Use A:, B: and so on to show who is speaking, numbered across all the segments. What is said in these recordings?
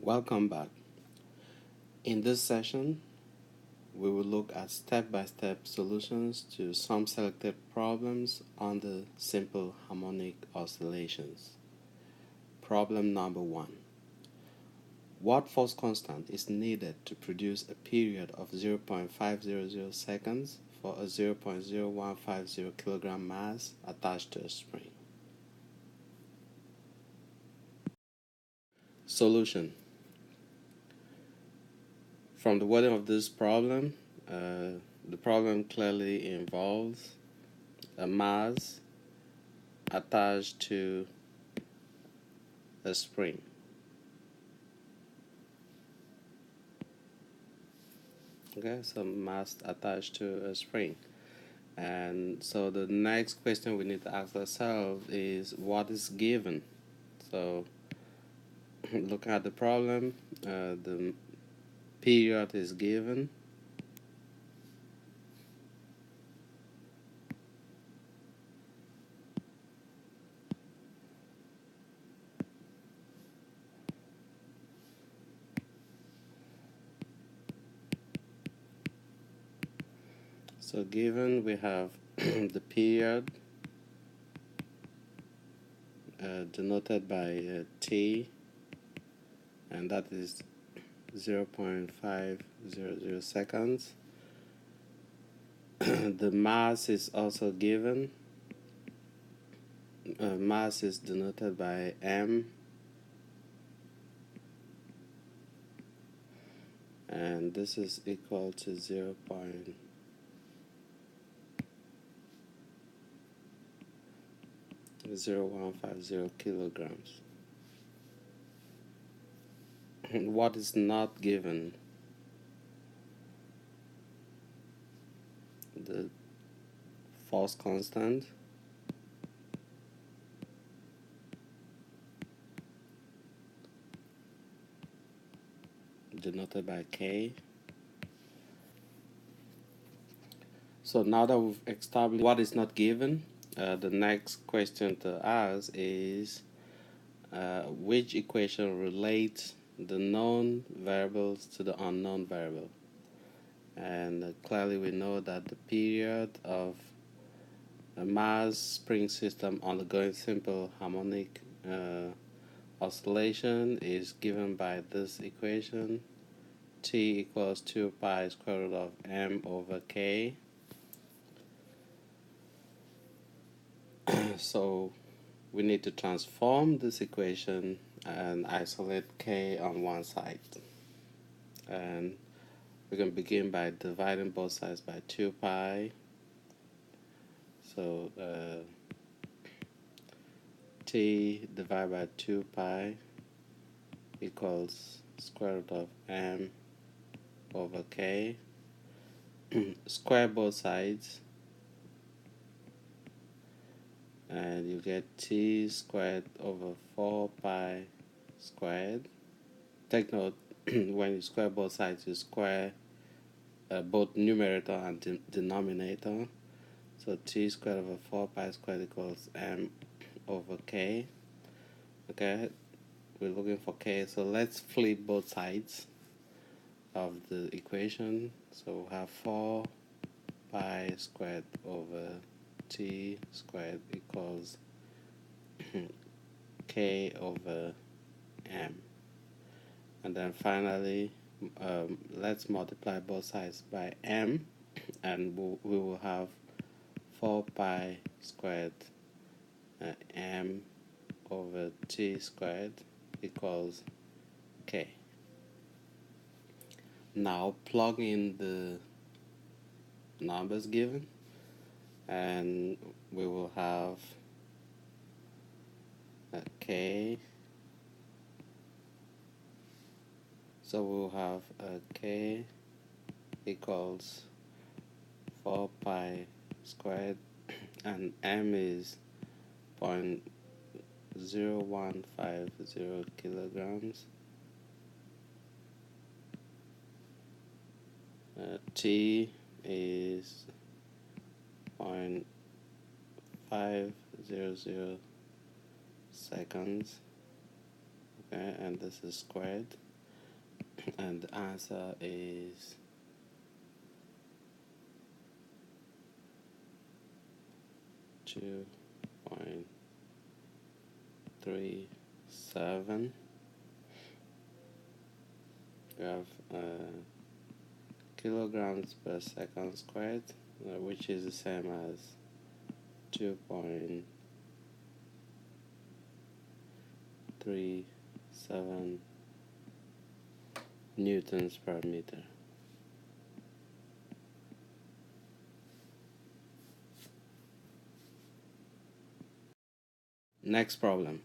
A: Welcome back. In this session, we will look at step-by-step solutions to some selected problems on the simple harmonic oscillations. Problem number 1. What force constant is needed to produce a period of 0.500 seconds for a 0.0150 kilogram mass attached to a spring? Solution. From the wording of this problem, the problem clearly involves a mass attached to a spring. Okay, so mass attached to a spring. And so the next question we need to ask ourselves is what is given? So looking at the problem, the period is given. So given we have the period denoted by T, and that is 0.500 seconds. The mass is also given. Mass is denoted by M, and this is equal to 0.0150 kilograms. What is not given? The force constant, denoted by K. So now that we've established what is not given, the next question to ask is which equation relates the known variables to the unknown variable? And clearly we know that the period of a mass spring system undergoing simple harmonic oscillation is given by this equation. T equals 2 pi square root of m over k. So we need to transform this equation and isolate k on one side. And we can begin by dividing both sides by 2 pi. So T divided by 2 pi equals square root of m over k. Square both sides and you get T squared over 4 pi squared. Take note, when you square both sides, you square both numerator and denominator. So T squared over 4 pi squared equals m over k. Okay, we're looking for k, so let's flip both sides of the equation. So we'll have 4 pi squared over T squared equals k over m. And then finally, let's multiply both sides by m, and we will have 4 pi squared m over T squared equals k. Now plug in the numbers given, and we will have k. So we'll have k equals 4 pi squared, and m is 0.0150 kilograms. T is 0.500 seconds. Okay, and this is squared. And the answer is 2.37. We have kilograms per second squared, which is the same as 2.37 newtons per meter. Next problem.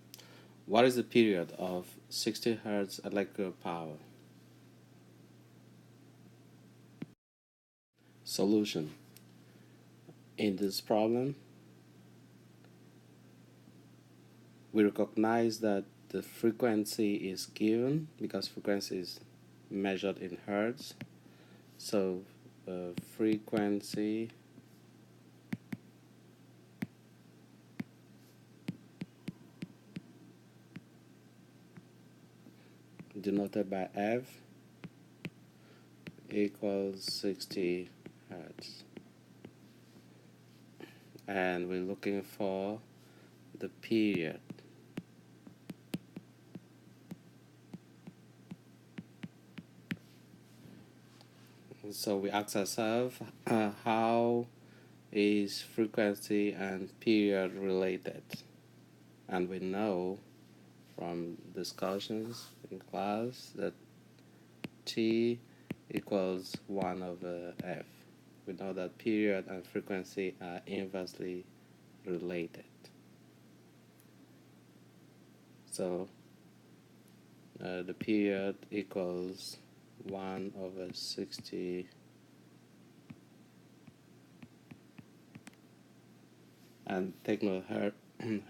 A: What is the period of 60 Hz electrical power? Solution. In this problem, we recognize that the frequency is given because frequency is measured in Hertz. So frequency denoted by F equals 60 Hertz. And we're looking for the period. So we ask ourselves, how is frequency and period related? And we know from discussions in class that T equals 1 over F. We know that period and frequency are inversely related. So the period equals 1 over 60 and take note,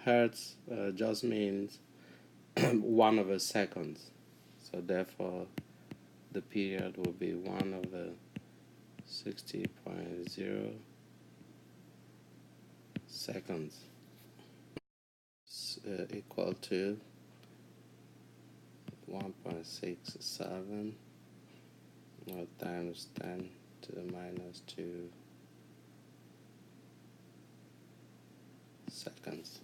A: Hertz just means 1 over seconds. So therefore the period will be 1 over 60.0 seconds equal to 1.67 times 10 to the minus 2 seconds.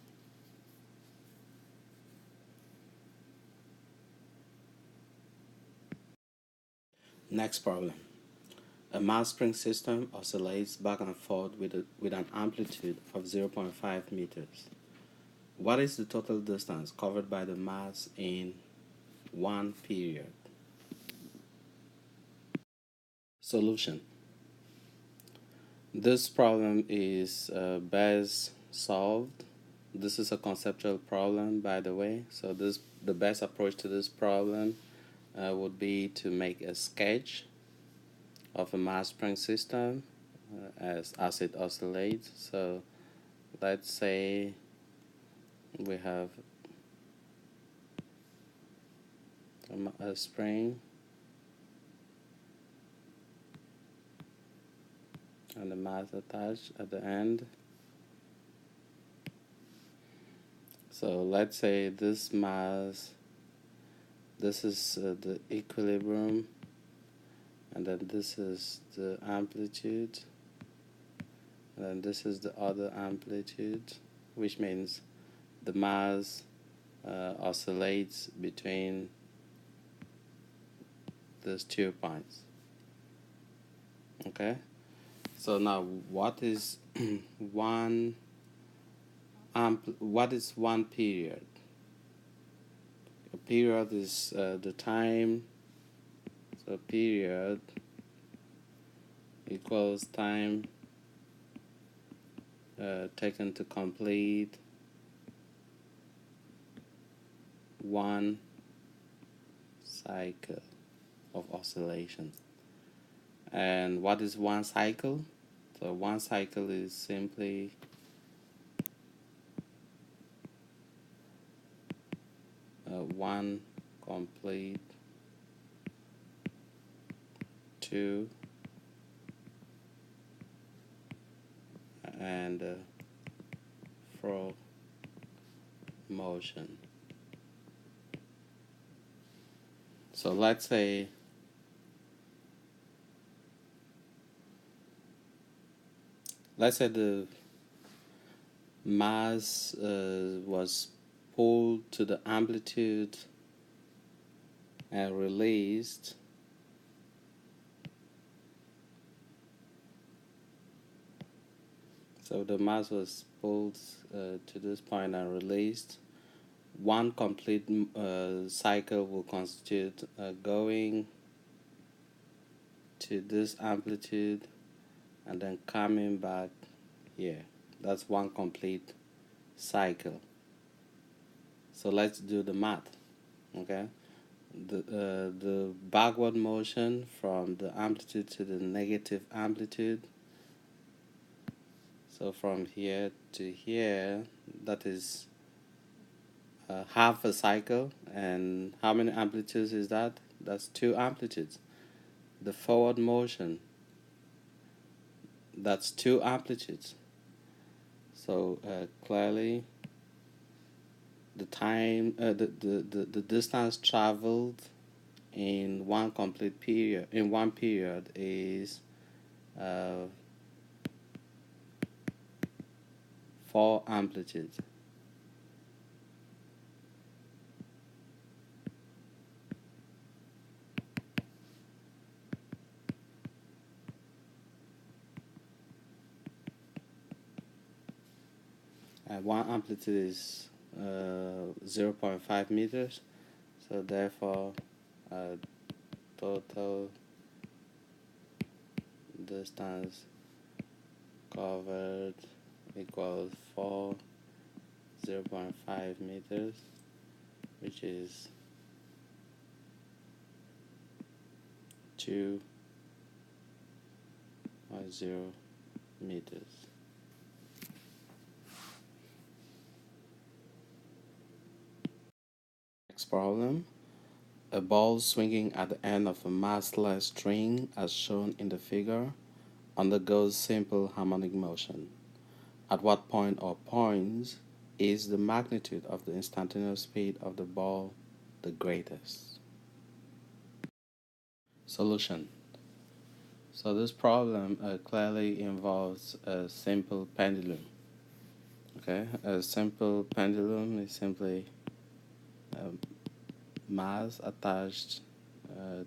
A: Next problem. A mass spring system oscillates back and forth with an amplitude of 0.5 meters. What is the total distance covered by the mass in one period? Solution. This problem is best solved. This is a conceptual problem, by the way. So the best approach to this problem would be to make a sketch of a mass spring system as it oscillates. So let's say we have a spring and the mass attached at the end. So let's say this mass, this is the equilibrium, and then this is the amplitude, and then this is the other amplitude, which means the mass oscillates between these 2 points. Okay, so now what is one period? A period is the time. So period equals time taken to complete one cycle of oscillation. And what is one cycle? So one cycle is simply one complete 2 and fro motion. So let's say let's say the mass was pulled to the amplitude and released. So the mass was pulled to this point and released. One complete cycle will constitute going to this amplitude and then coming back here. That's one complete cycle. So let's do the math. Okay, the backward motion from the amplitude to the negative amplitude. So from here to here, that is half a cycle. And how many amplitudes is that? That's 2 amplitudes. The forward motion, that's 2 amplitudes. So clearly the time, the distance traveled in one complete period, in one period, is 4 amplitudes. And one amplitude is 0.5 meters. So therefore, total distance covered equals 0.5 meters, which is 2.0 meters. Next problem. A ball swinging at the end of a massless string, as shown in the figure, undergoes simple harmonic motion. At what point or points is the magnitude of the instantaneous speed of the ball the greatest? Solution. So this problem clearly involves a simple pendulum. Okay, a simple pendulum is simply mass attached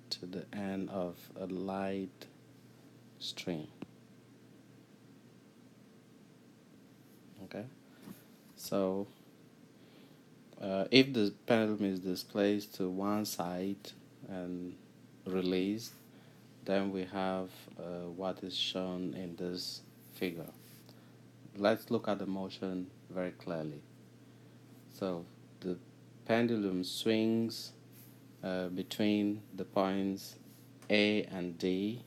A: to the end of a light string. Okay, so if the pendulum is displaced to one side and released, then we have what is shown in this figure. Let's look at the motion very clearly. So the pendulum swings between the points A and D.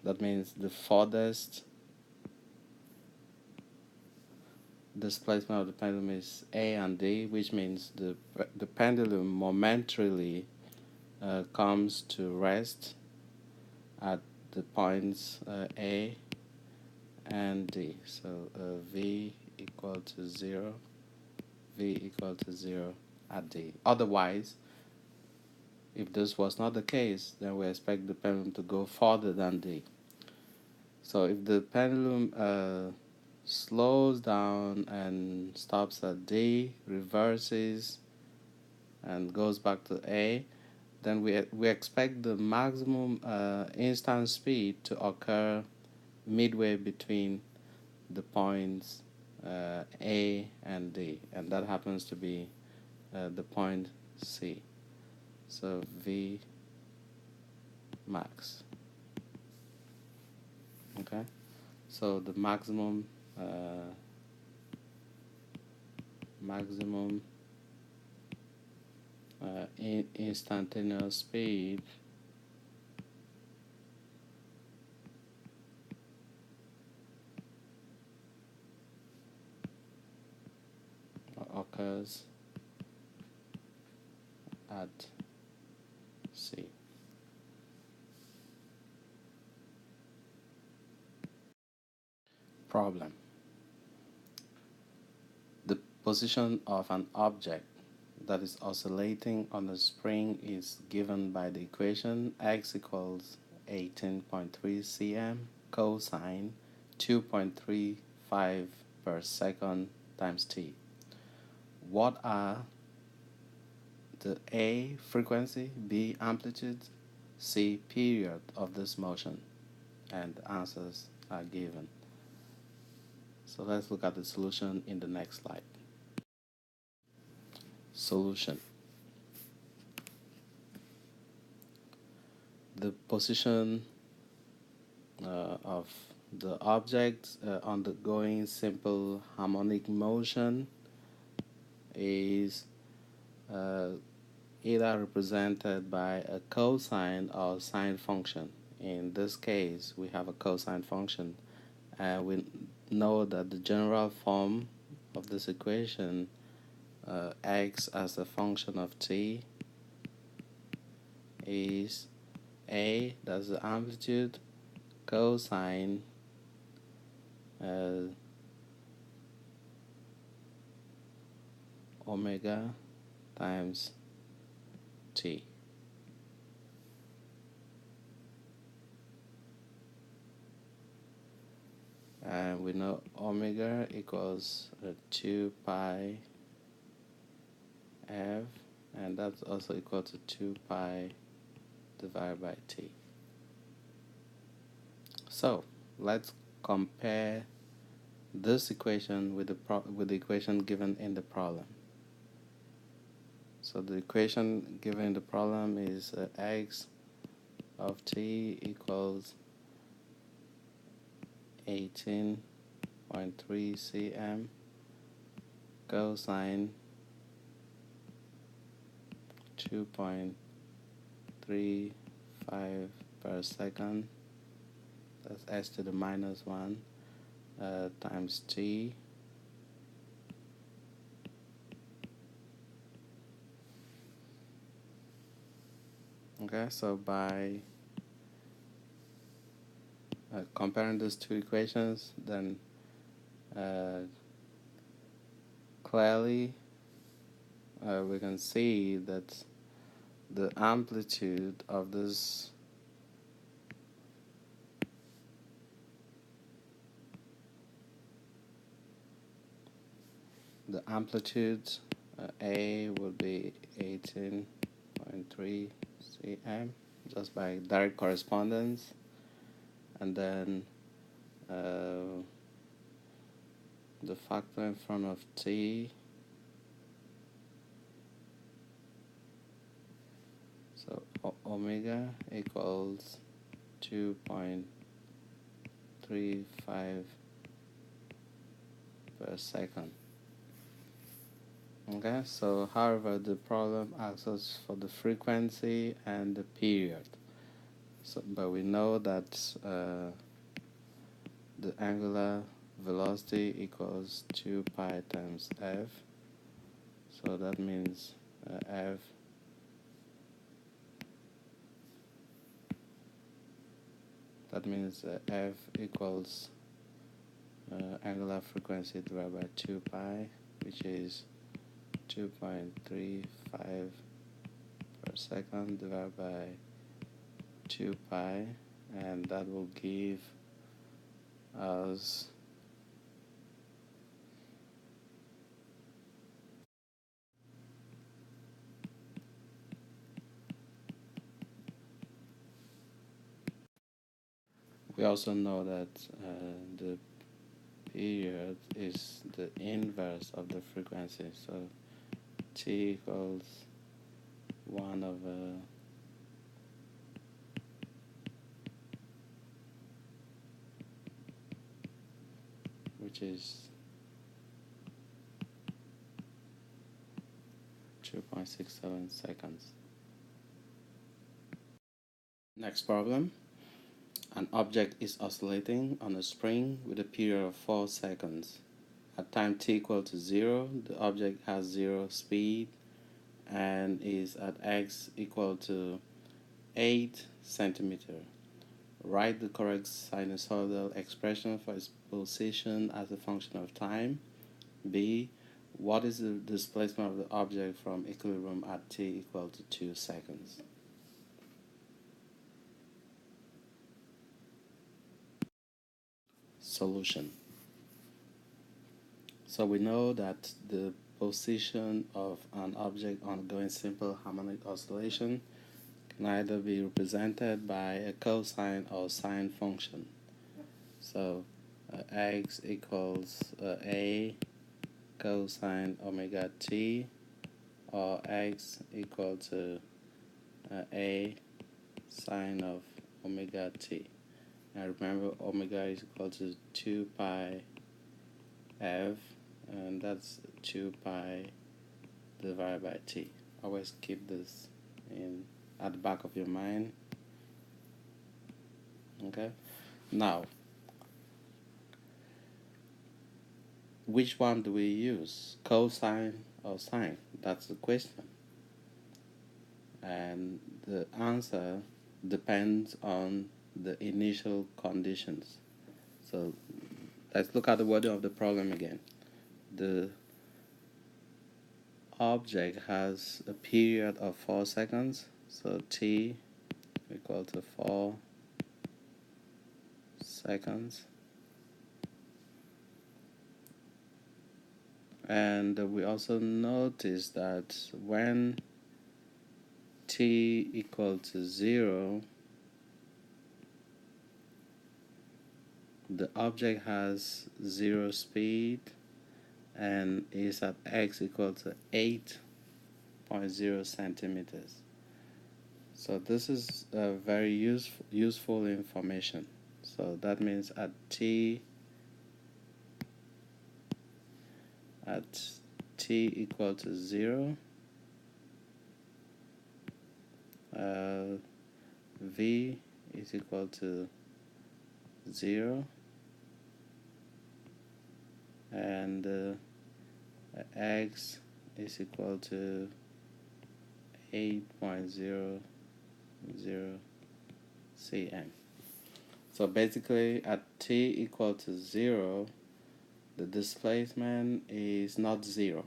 A: That means the farthest displacement of the pendulum is A and D, which means the pendulum momentarily comes to rest at the points A and D. So V equal to 0, V equal to 0 at D. Otherwise, if this was not the case, then we expect the pendulum to go farther than D. So if the pendulum slows down and stops at D, reverses, and goes back to A, then we expect the maximum instant speed to occur midway between the points A and D, and that happens to be the point C. So V max. Okay, so the maximum instantaneous speed occurs at C. Problem. The position of an object that is oscillating on a spring is given by the equation x equals 18.3 cm cosine 2.35 per second times t. What are the A, frequency, B, amplitude, C, period of this motion? And the answers are given. So let's look at the solution in the next slide. Solution. The position of the object undergoing simple harmonic motion is either represented by a cosine or sine function. In this case, we have a cosine function, and we know that the general form of this equation x as a function of t is a, that's the amplitude, cosine omega times t. And we know omega equals 2 pi f, and that's also equal to 2 pi divided by t. So let's compare this equation with the equation given in the problem. So the equation given in the problem is x of t equals 18.3 cm cosine 2.35 per second, that's s to the minus 1 times t. Okay, so by comparing these two equations, then clearly we can see that the amplitude of this A would be 18.3 cm just by direct correspondence, and then the factor in front of t, so omega equals 2.35 per second. Okay, so however the problem asks us for the frequency and the period. So, but we know that the angular velocity equals 2 pi times f. So that means f equals angular frequency divided by 2 pi, which is 2.35 per second divided by 2 pi, and that will give us we also know that the period is the inverse of the frequency, so t equals 1 over which is 2.67 seconds. Next problem. An object is oscillating on a spring with a period of 4 seconds. At time t equal to 0, the object has 0 speed and is at x equal to 8 centimeter. Write the correct sinusoidal expression for its position as a function of time. B. What is the displacement of the object from equilibrium at t equal to 2 seconds? solution. So we know that the position of an object undergoing simple harmonic oscillation can either be represented by a cosine or sine function. So x equals a cosine omega t, or x equal to a sine of omega t. And remember, omega is equal to 2 pi f, and that's 2 pi divided by t. Always keep this at the back of your mind. Okay, now which one do we use, cosine or sine? That's the question, and the answer depends on the initial conditions. So let's look at the wording of the problem again. The object has a period of 4 seconds, so t equal to 4 seconds, and we also notice that when t equal to 0, the object has 0 speed and is at x equal to 8.0 centimeters. So this is a very useful information. So that means at t equal to 0, v is equal to 0, and x is equal to 8.00 cm. So basically at t equal to 0, the displacement is not 0.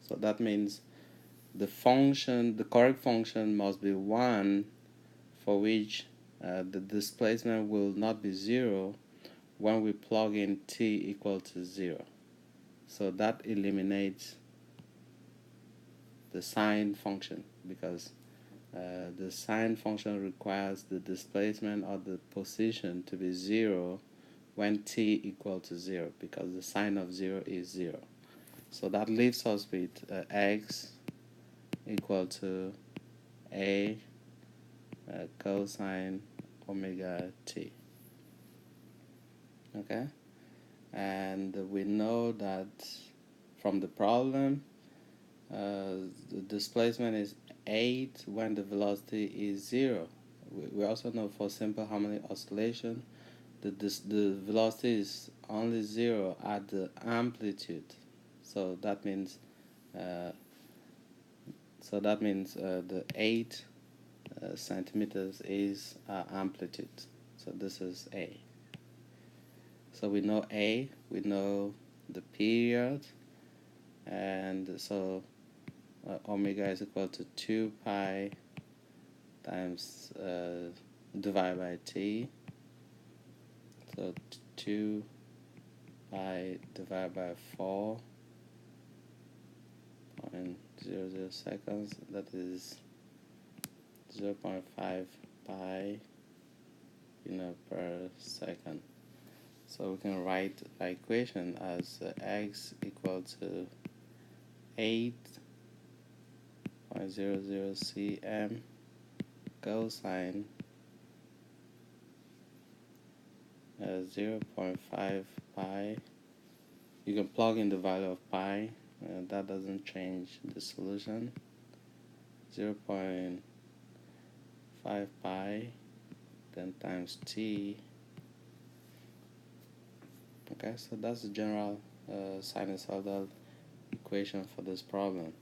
A: So that means the correct function must be 1, for which the displacement will not be 0 when we plug in t equal to 0. So that eliminates the sine function, because the sine function requires the displacement or the position to be 0 when t equal to 0, because the sine of 0 is 0. So that leaves us with x equal to a cosine omega t. Okay, and we know that from the problem the displacement is 8 when the velocity is 0. We also know for simple harmonic oscillation the velocity is only 0 at the amplitude. So that means the 8 centimeters is amplitude. So this is A. So we know A, we know the period, and so omega is equal to 2 pi times divided by t. So 2 pi divided by 4.00 seconds, that is 0.5 pi per second. So we can write the equation as x equal to 8.00 cm cosine 0.5 pi. You can plug in the value of pi, that doesn't change the solution. 0.5 pi then times t. Okay, so that's the general sinusoidal equation for this problem.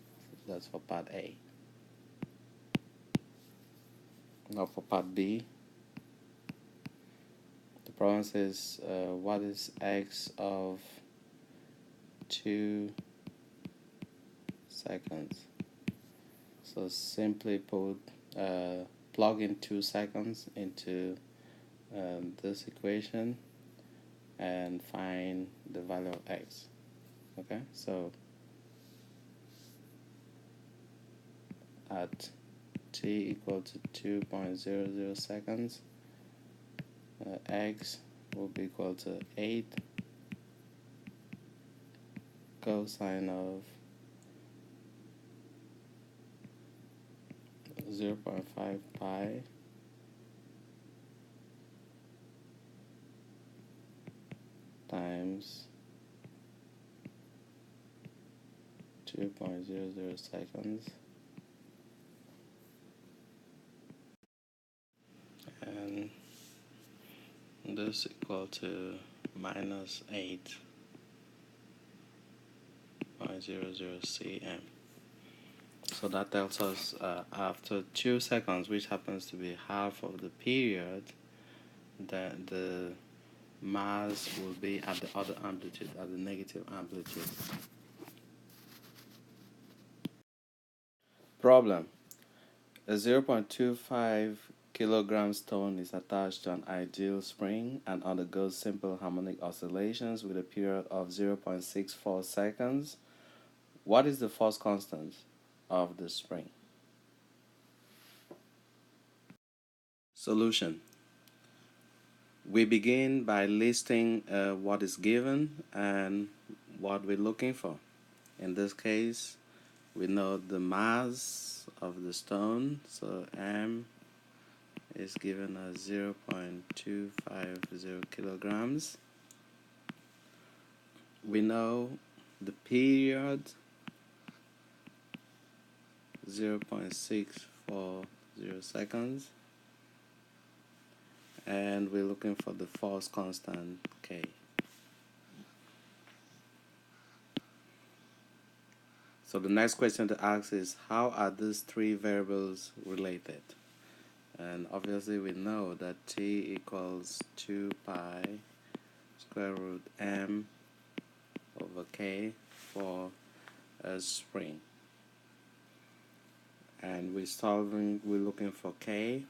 A: That's for part A. Now for part B, the problem says what is x of 2 seconds? So simply put, plug in 2 seconds into this equation, and find the value of x. Okay, so at t equal to 2.00 seconds, x will be equal to 8 cosine of 0.5 pi times 2.00 seconds, and this equal to minus 8.00 cm. So that tells us after 2 seconds, which happens to be half of the period, that the mass will be at the other amplitude, at the negative amplitude. Problem. A 0.25 kilogram stone is attached to an ideal spring and undergoes simple harmonic oscillations with a period of 0.64 seconds. What is the force constant of the spring? Solution. We begin by listing what is given and what we're looking for. In this case, we know the mass of the stone, so m is given as 0.250 kilograms. We know the period, 0.640 seconds, and we're looking for the force constant K. So the next question to ask is, how are these three variables related? And obviously we know that T equals 2 pi square root m over K for a spring. And we're looking for K.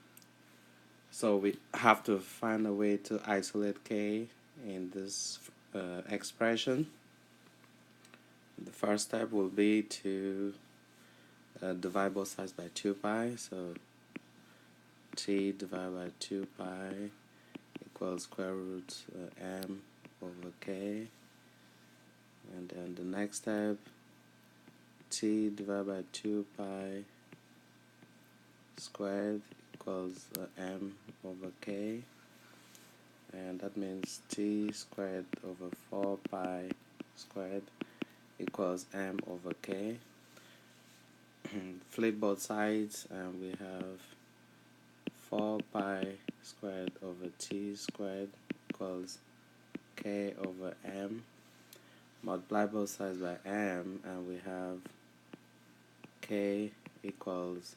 A: So we have to find a way to isolate K in this expression. The first step will be to divide both sides by 2 pi. So T divided by 2 pi equals square root m over K. And then the next step, T divided by 2 pi squared equals m over K. And that means T squared over 4 pi squared equals m over K. Flip both sides and we have 4 pi squared over T squared equals K over m. Multiply both sides by m and we have K equals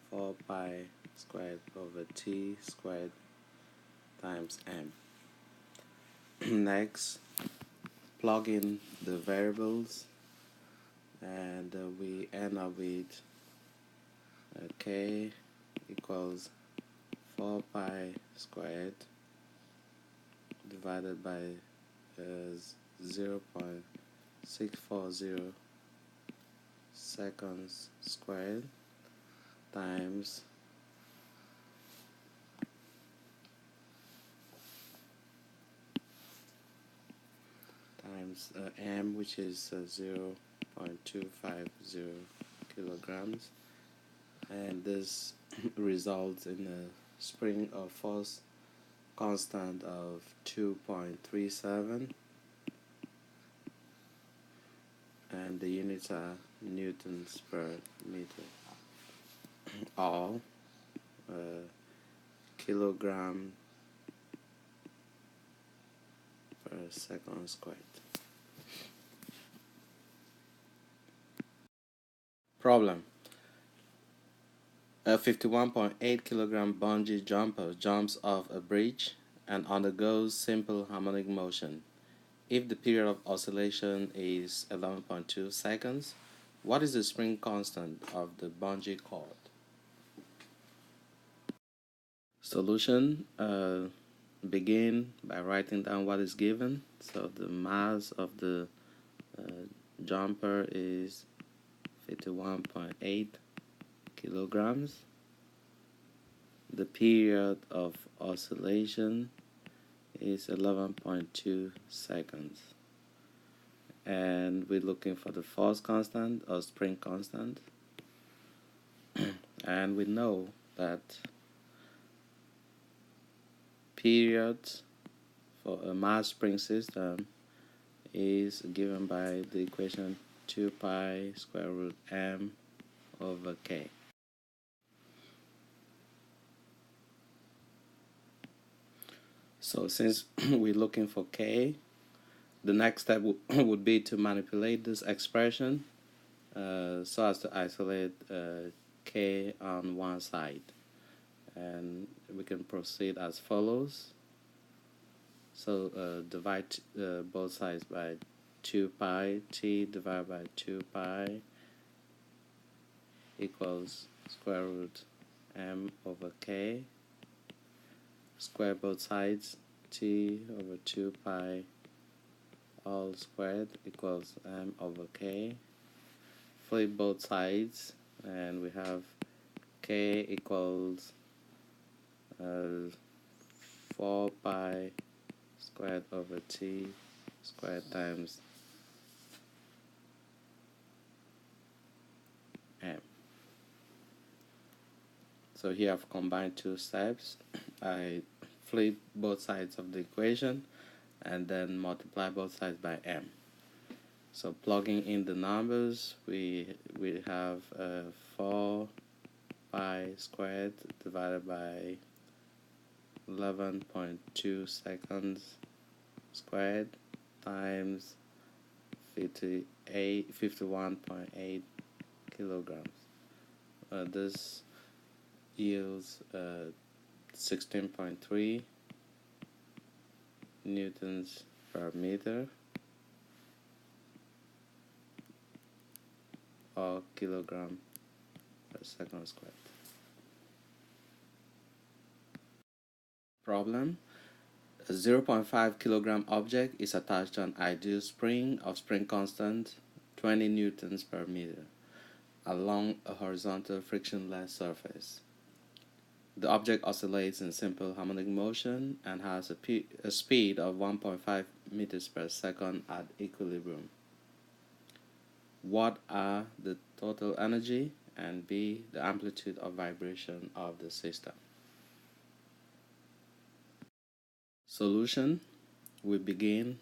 A: 4 pi squared over T squared times m. Next, plug in the variables and we end up with K equals 4 pi squared divided by 0.640 seconds squared times m, which is 0.250 kilograms, and this results in a spring of force constant of 2.37, and the units are newtons per meter, or kilogram per second squared. Problem. A 51.8 kilogram bungee jumper jumps off a bridge and undergoes simple harmonic motion. If the period of oscillation is 11.2 seconds, what is the spring constant of the bungee cord? Solution. begin by writing down what is given. So the mass of the jumper is 51.8 kilograms. The period of oscillation is 11.2 seconds. And we're looking for the force constant or spring constant. And we know that period for a mass spring system is given by the equation 2 pi square root m over k. So since we're looking for k, the next step would be to manipulate this expression so as to isolate k on one side. And we can proceed as follows. So divide both sides by 2 pi, t divided by 2 pi equals square root m over k. Square both sides, t over 2 pi all squared equals m over k. Flip both sides and we have k equals 4 pi squared over t squared times m. So here I've combined two steps. I flip both sides of the equation and then multiply both sides by m. So plugging in the numbers, we have 4 pi squared divided by 11.2 seconds squared times 51.8 kilograms. This yields 16.3 newtons per meter or kilogram per second squared. Problem: a 0.5 kilogram object is attached to an ideal spring of spring constant 20 newtons per meter along a horizontal frictionless surface. The object oscillates in simple harmonic motion and has a speed of 1.5 meters per second at equilibrium. What are the total energy and B, the amplitude of vibration of the system? Solution: we begin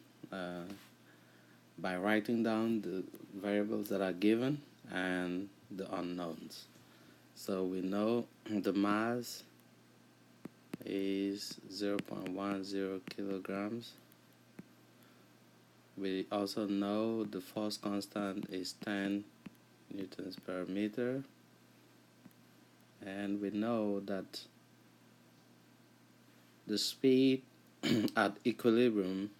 A: by writing down the variables that are given and the unknowns. So we know the mass is 0.10 kilograms. We also know the force constant is 10 newtons per meter, and we know that the speed at equilibrium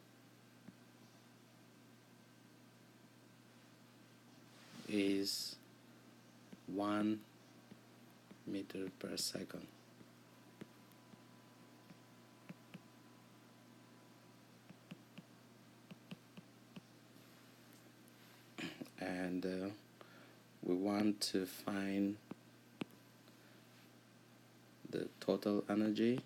A: is 1 meter per second. And we want to find the total energy.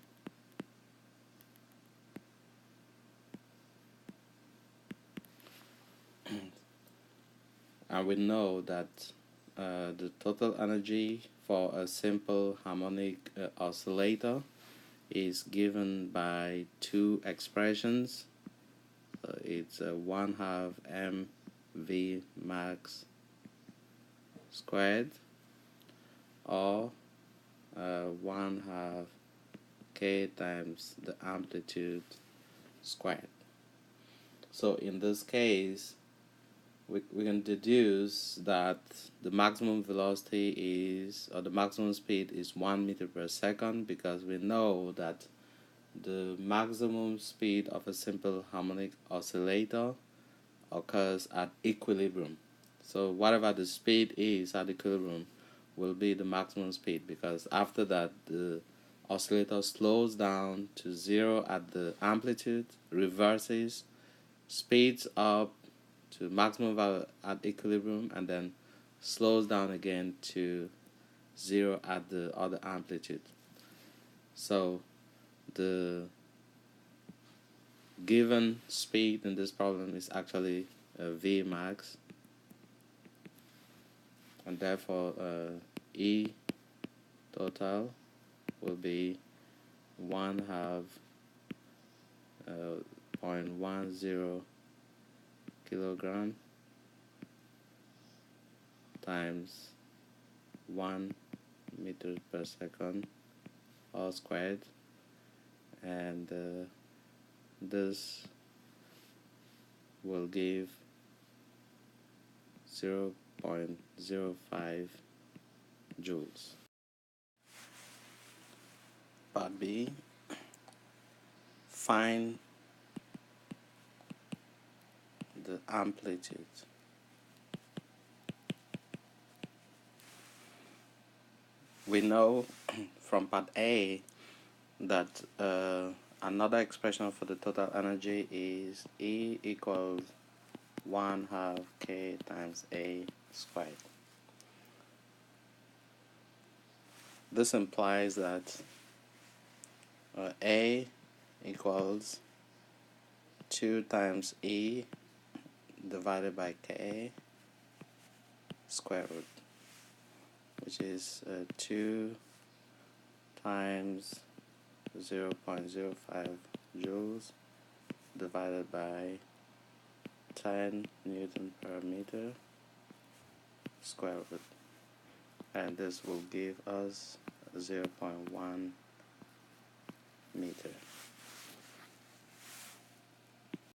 A: And we know that the total energy for a simple harmonic oscillator is given by two expressions. It's 1/2 mv max squared or 1/2 k times the amplitude squared. So in this case, we can deduce that the maximum velocity is, or the maximum speed is 1 meter per second, because we know that the maximum speed of a simple harmonic oscillator occurs at equilibrium. So whatever the speed is at equilibrium will be the maximum speed, because after that the oscillator slows down to 0 at the amplitude, reverses, speeds up to maximum value at equilibrium, and then slows down again to 0 at the other amplitude. So the given speed in this problem is actually V max, and therefore E total will be 1/2 0.10 kilogram times 1 meter per second all squared, and this will give 0.05 joules. Part B, find the amplitude. We know from part A that another expression for the total energy is E equals 1/2 K times A squared. This implies that A equals 2 times E divided by K square root, which is 2 times 0.05 joules divided by 10 Newton per meter square root, and this will give us 0.1 meter.